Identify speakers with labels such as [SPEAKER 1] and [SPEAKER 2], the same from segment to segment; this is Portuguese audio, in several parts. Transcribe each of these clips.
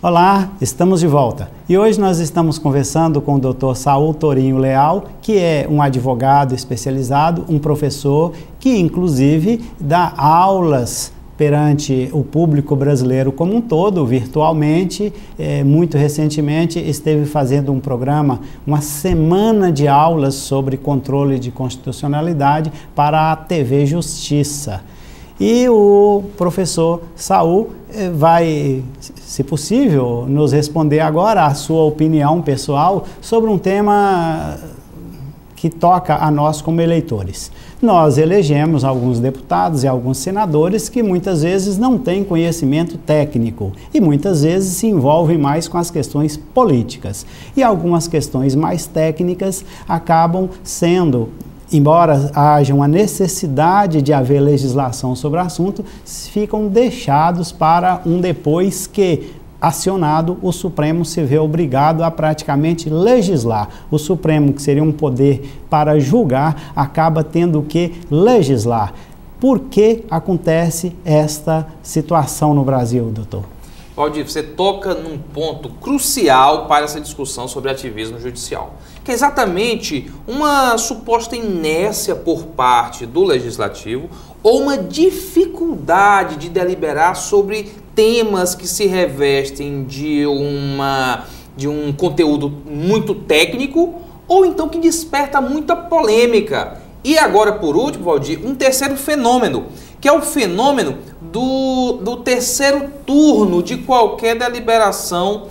[SPEAKER 1] Olá, estamos de volta e hoje nós estamos conversando com o Dr. Saul Torinho Leal, que é um advogado especializado, um professor que inclusive dá aulas perante o público brasileiro como um todo, virtualmente. Muito recentemente esteve fazendo um programa, uma semana de aulas sobre controle de constitucionalidade para a TV Justiça. E o professor Saul vai, se possível, nos responder agora a sua opinião pessoal sobre um tema que toca a nós como eleitores. Nós elegemos alguns deputados e alguns senadores que muitas vezes não têm conhecimento técnico e muitas vezes se envolvem mais com as questões políticas. E algumas questões mais técnicas acabam sendo, embora haja uma necessidade de haver legislação sobre o assunto, ficam deixados para um depois que, acionado, o Supremo se vê obrigado a praticamente legislar. O Supremo, que seria um poder para julgar, acaba tendo que legislar. Por que acontece esta situação no Brasil, doutor?
[SPEAKER 2] Valdir, você toca num ponto crucial para essa discussão sobre ativismo judicial, que é exatamente uma suposta inércia por parte do Legislativo ou uma dificuldade de deliberar sobre temas que se revestem de um conteúdo muito técnico ou então que desperta muita polêmica. E agora, por último, Valdir, um terceiro fenômeno, que é o fenômeno do terceiro turno de qualquer deliberação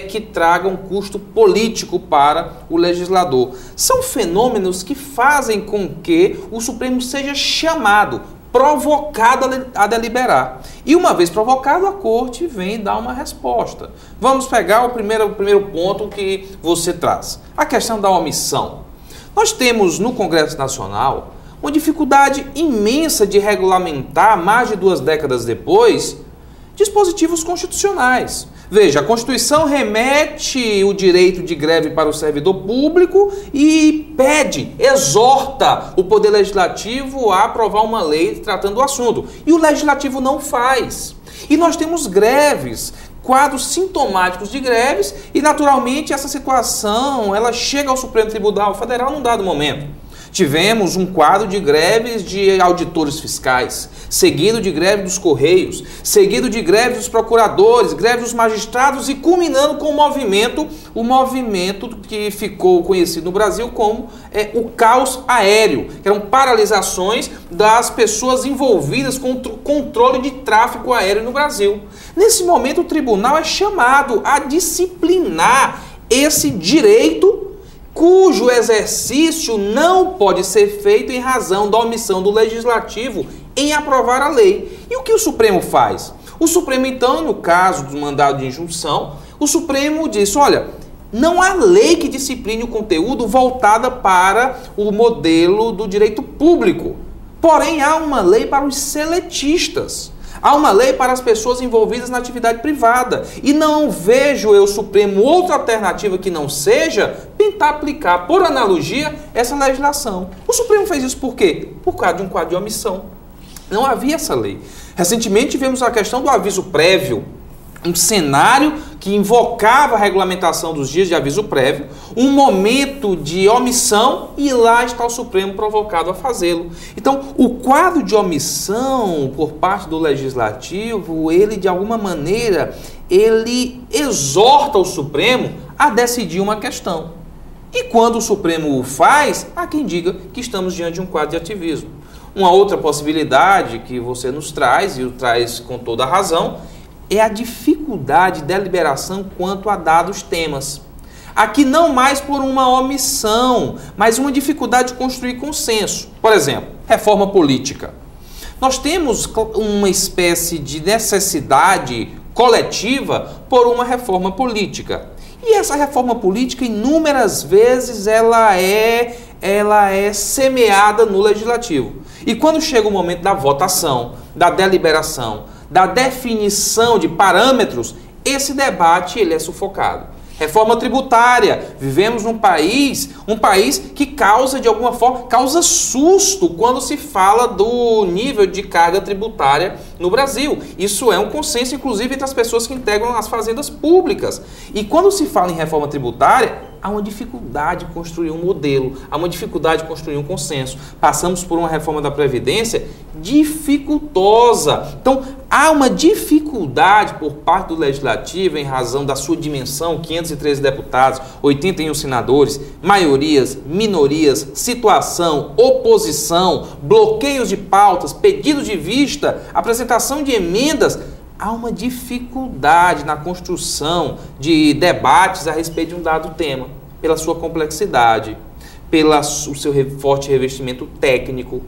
[SPEAKER 2] que traga um custo político para o legislador. São fenômenos que fazem com que o Supremo seja chamado, provocado a deliberar. E uma vez provocado, a Corte vem dar uma resposta. Vamos pegar o primeiro ponto que você traz, a questão da omissão. Nós temos no Congresso Nacional uma dificuldade imensa de regulamentar, mais de 2 décadas depois, dispositivos constitucionais. Veja, a Constituição remete o direito de greve para o servidor público e exorta o Poder Legislativo a aprovar uma lei tratando do assunto. E o Legislativo não faz. E nós temos greves, quadros sintomáticos de greves, e naturalmente essa situação ela chega ao Supremo Tribunal Federal num dado momento. Tivemos um quadro de greves de auditores fiscais, seguido de greve dos Correios, seguido de greve dos procuradores, greve dos magistrados e culminando com o movimento que ficou conhecido no Brasil como o caos aéreo, que eram paralisações das pessoas envolvidas com o controle de tráfego aéreo no Brasil. Nesse momento, o tribunal é chamado a disciplinar esse direito cujo exercício não pode ser feito em razão da omissão do Legislativo em aprovar a lei. E o que o Supremo faz? O Supremo, então, no caso do mandado de injunção, o Supremo diz, olha, não há lei que discipline o conteúdo voltada para o modelo do direito público. Porém, há uma lei para os seletistas. Há uma lei para as pessoas envolvidas na atividade privada. E não vejo eu, Supremo, outra alternativa que não seja tentar aplicar, por analogia, essa legislação. O Supremo fez isso por quê? Por causa de um quadro de omissão. Não havia essa lei. Recentemente tivemos a questão do aviso prévio, um cenário que invocava a regulamentação dos dias de aviso prévio, um momento de omissão e lá está o Supremo provocado a fazê-lo. Então, o quadro de omissão por parte do Legislativo, ele de alguma maneira, ele exorta o Supremo a decidir uma questão. E quando o Supremo o faz, há quem diga que estamos diante de um quadro de ativismo. Uma outra possibilidade que você nos traz, e o traz com toda a razão, é a dificuldade de deliberação quanto a dados temas. Aqui não mais por uma omissão, mas uma dificuldade de construir consenso. Por exemplo, reforma política. Nós temos uma espécie de necessidade coletiva por uma reforma política. E essa reforma política, inúmeras vezes, ela é semeada no Legislativo. E quando chega o momento da votação, da deliberação, da definição de parâmetros, esse debate ele é sufocado. Reforma tributária. Vivemos um país que causa, de alguma forma, causa susto quando se fala do nível de carga tributária no Brasil. Isso é um consenso, inclusive, entre as pessoas que integram as fazendas públicas. E quando se fala em reforma tributária, há uma dificuldade de construir um modelo, há uma dificuldade de construir um consenso. Passamos por uma reforma da Previdência dificultosa. Então, há uma dificuldade por parte do Legislativo, em razão da sua dimensão, 513 deputados, 81 senadores, maiorias, minorias, situação, oposição, bloqueios de pautas, pedidos de vista, apresentação de emendas. Há uma dificuldade na construção de debates a respeito de um dado tema, pela sua complexidade, pelo seu forte revestimento técnico.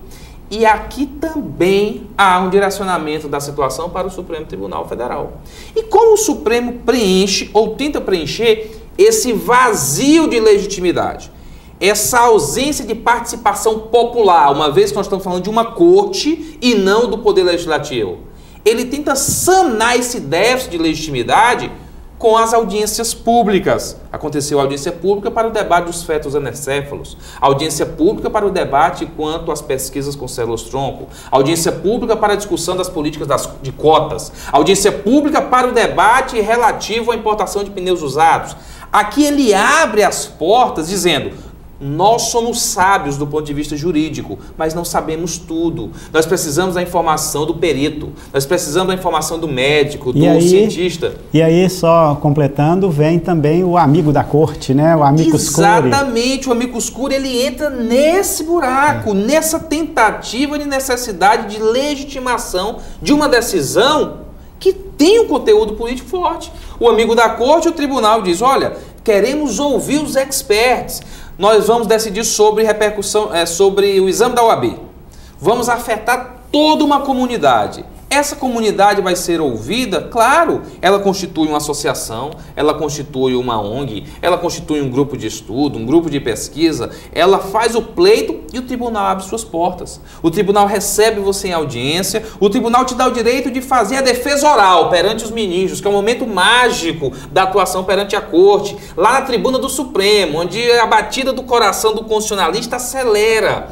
[SPEAKER 2] E aqui também há um direcionamento da situação para o Supremo Tribunal Federal. E como o Supremo preenche ou tenta preencher esse vazio de legitimidade, essa ausência de participação popular, uma vez que nós estamos falando de uma corte e não do Poder Legislativo, ele tenta sanar esse déficit de legitimidade com as audiências públicas. Aconteceu a audiência pública para o debate dos fetos anencéfalos, audiência pública para o debate quanto às pesquisas com células-tronco, audiência pública para a discussão das políticas de cotas, audiência pública para o debate relativo à importação de pneus usados. Aqui ele abre as portas dizendo: nós somos sábios do ponto de vista jurídico, mas não sabemos tudo. Nós precisamos da informação do perito, nós precisamos da informação do médico, do cientista.
[SPEAKER 1] E aí, só completando, vem também o amigo da corte, né? O amicus curiae.
[SPEAKER 2] Exatamente, o amicus curiae, ele entra nesse buraco, nessa tentativa de necessidade de legitimação de uma decisão que tem um conteúdo político forte. O amigo da corte, o tribunal diz: olha, queremos ouvir os experts. Nós vamos decidir sobre repercussão, sobre o exame da OAB. Vamos afetar toda uma comunidade. Essa comunidade vai ser ouvida? Claro, ela constitui uma associação, ela constitui uma ONG, ela constitui um grupo de estudo, um grupo de pesquisa, ela faz o pleito e o tribunal abre suas portas. O tribunal recebe você em audiência, o tribunal te dá o direito de fazer a defesa oral perante os ministros, que é o momento mágico da atuação perante a corte, lá na tribuna do Supremo, onde a batida do coração do constitucionalista acelera.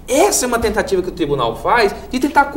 [SPEAKER 2] Essa é uma tentativa que o tribunal faz de tentar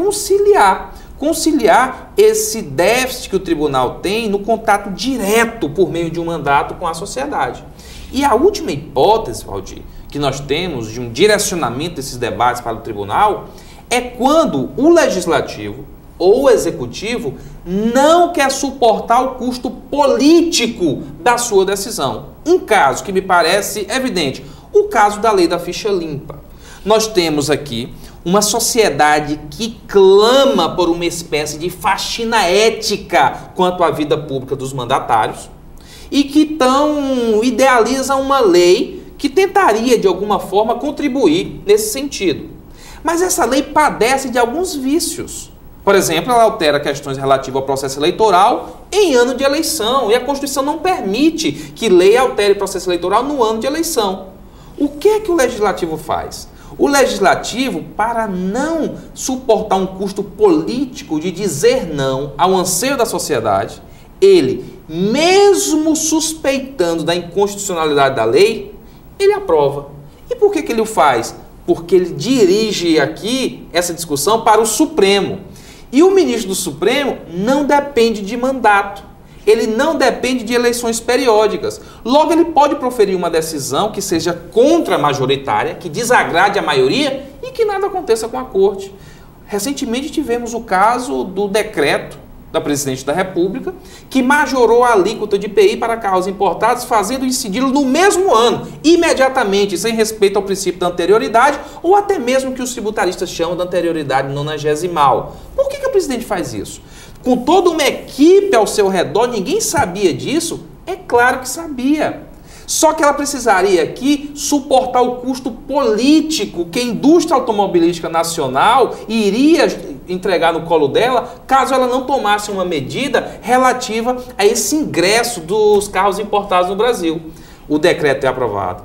[SPEAKER 2] conciliar esse déficit que o tribunal tem no contato direto por meio de um mandato com a sociedade. E a última hipótese, Valdir, que nós temos de um direcionamento desses debates para o tribunal é quando o legislativo ou o executivo não quer suportar o custo político da sua decisão. Um caso que me parece evidente, o caso da lei da ficha limpa. Nós temos aqui uma sociedade que clama por uma espécie de faxina ética quanto à vida pública dos mandatários e que então idealiza uma lei que tentaria, de alguma forma, contribuir nesse sentido. Mas essa lei padece de alguns vícios. Por exemplo, ela altera questões relativas ao processo eleitoral em ano de eleição, e a Constituição não permite que lei altere o processo eleitoral no ano de eleição. O que é que o Legislativo faz? O Legislativo, para não suportar um custo político de dizer não ao anseio da sociedade, ele, mesmo suspeitando da inconstitucionalidade da lei, ele aprova. E por que ele o faz? Porque ele dirige aqui essa discussão para o Supremo. E o ministro do Supremo não depende de mandato. Ele não depende de eleições periódicas. Logo, ele pode proferir uma decisão que seja contra-majoritária, que desagrade a maioria e que nada aconteça com a corte. Recentemente tivemos o caso do decreto da Presidente da República, que majorou a alíquota de IPI para carros importados, fazendo incidi-lo no mesmo ano, imediatamente, sem respeito ao princípio da anterioridade, ou até mesmo que os tributaristas chamam de anterioridade nonagesimal. Por que o presidente faz isso? Com toda uma equipe ao seu redor, ninguém sabia disso? É claro que sabia. Só que ela precisaria aqui suportar o custo político que a indústria automobilística nacional iria entregar no colo dela, caso ela não tomasse uma medida relativa a esse ingresso dos carros importados no Brasil. O decreto é aprovado,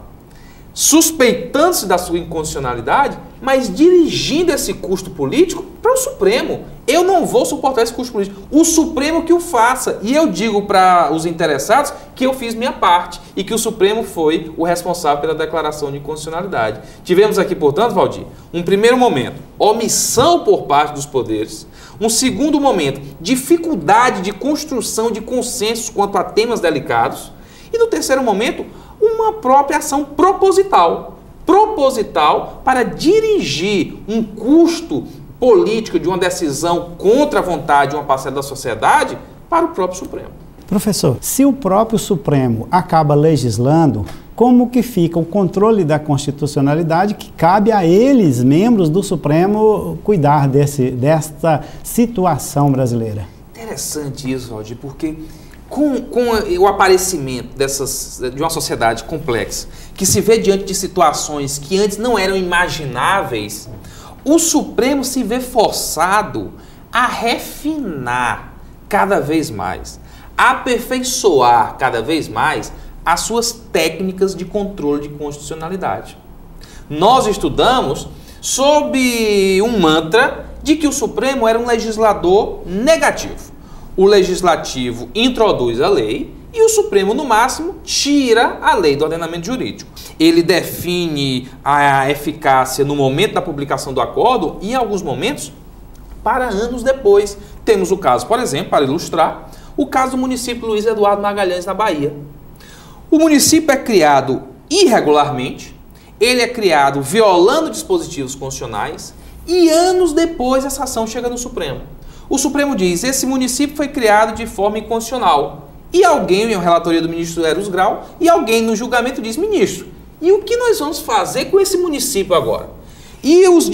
[SPEAKER 2] suspeitando-se da sua inconstitucionalidade, mas dirigindo esse custo político para o Supremo. Eu não vou suportar esse custo político. O Supremo que o faça. E eu digo para os interessados que eu fiz minha parte e que o Supremo foi o responsável pela declaração de inconstitucionalidade. Tivemos aqui, portanto, Valdir, um primeiro momento, omissão por parte dos poderes. Um segundo momento, dificuldade de construção de consensos quanto a temas delicados. E no terceiro momento, uma própria ação proposital. Proposital para dirigir um custo política de uma decisão contra a vontade de uma parcela da sociedade para o próprio Supremo.
[SPEAKER 1] Professor, se o próprio Supremo acaba legislando, como que fica o controle da constitucionalidade que cabe a eles, membros do Supremo, cuidar desta situação brasileira?
[SPEAKER 2] Interessante isso, Valdir, porque com o aparecimento de uma sociedade complexa, que se vê diante de situações que antes não eram imagináveis, o Supremo se vê forçado a refinar cada vez mais, a aperfeiçoar cada vez mais as suas técnicas de controle de constitucionalidade. Nós estudamos sob um mantra de que o Supremo era um legislador negativo. O Legislativo introduz a lei e o Supremo, no máximo, tira a lei do ordenamento jurídico. Ele define a eficácia no momento da publicação do acordo e, em alguns momentos, para anos depois. Temos o caso, por exemplo, para ilustrar, o caso do município Luiz Eduardo Magalhães, na Bahia. O município é criado irregularmente, ele é criado violando dispositivos constitucionais e, anos depois, essa ação chega no Supremo. O Supremo diz: esse município foi criado de forma inconstitucional. E alguém, em uma relatoria do ministro Eros Grau, e alguém no julgamento diz: ministro, e o que nós vamos fazer com esse município agora? E os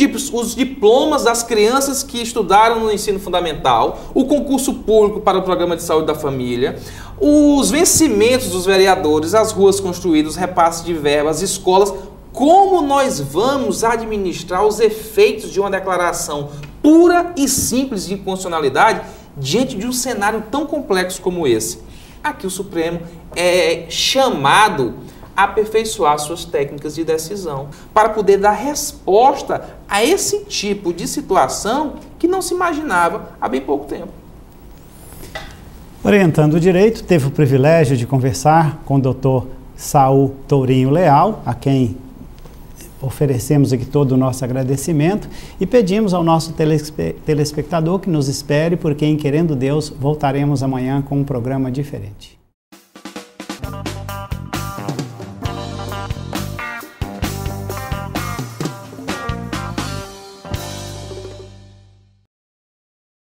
[SPEAKER 2] diplomas das crianças que estudaram no ensino fundamental, o concurso público para o programa de saúde da família, os vencimentos dos vereadores, as ruas construídas, os repasses de verbas, as escolas. Como nós vamos administrar os efeitos de uma declaração pura e simples de inconstitucionalidade diante de um cenário tão complexo como esse? Aqui o Supremo é chamado a aperfeiçoar suas técnicas de decisão para poder dar resposta a esse tipo de situação que não se imaginava há bem pouco tempo.
[SPEAKER 1] Orientando o Direito, teve o privilégio de conversar com o Dr. Saul Tourinho Leal, a quem oferecemos aqui todo o nosso agradecimento e pedimos ao nosso telespectador que nos espere, porque em Querendo Deus voltaremos amanhã com um programa diferente.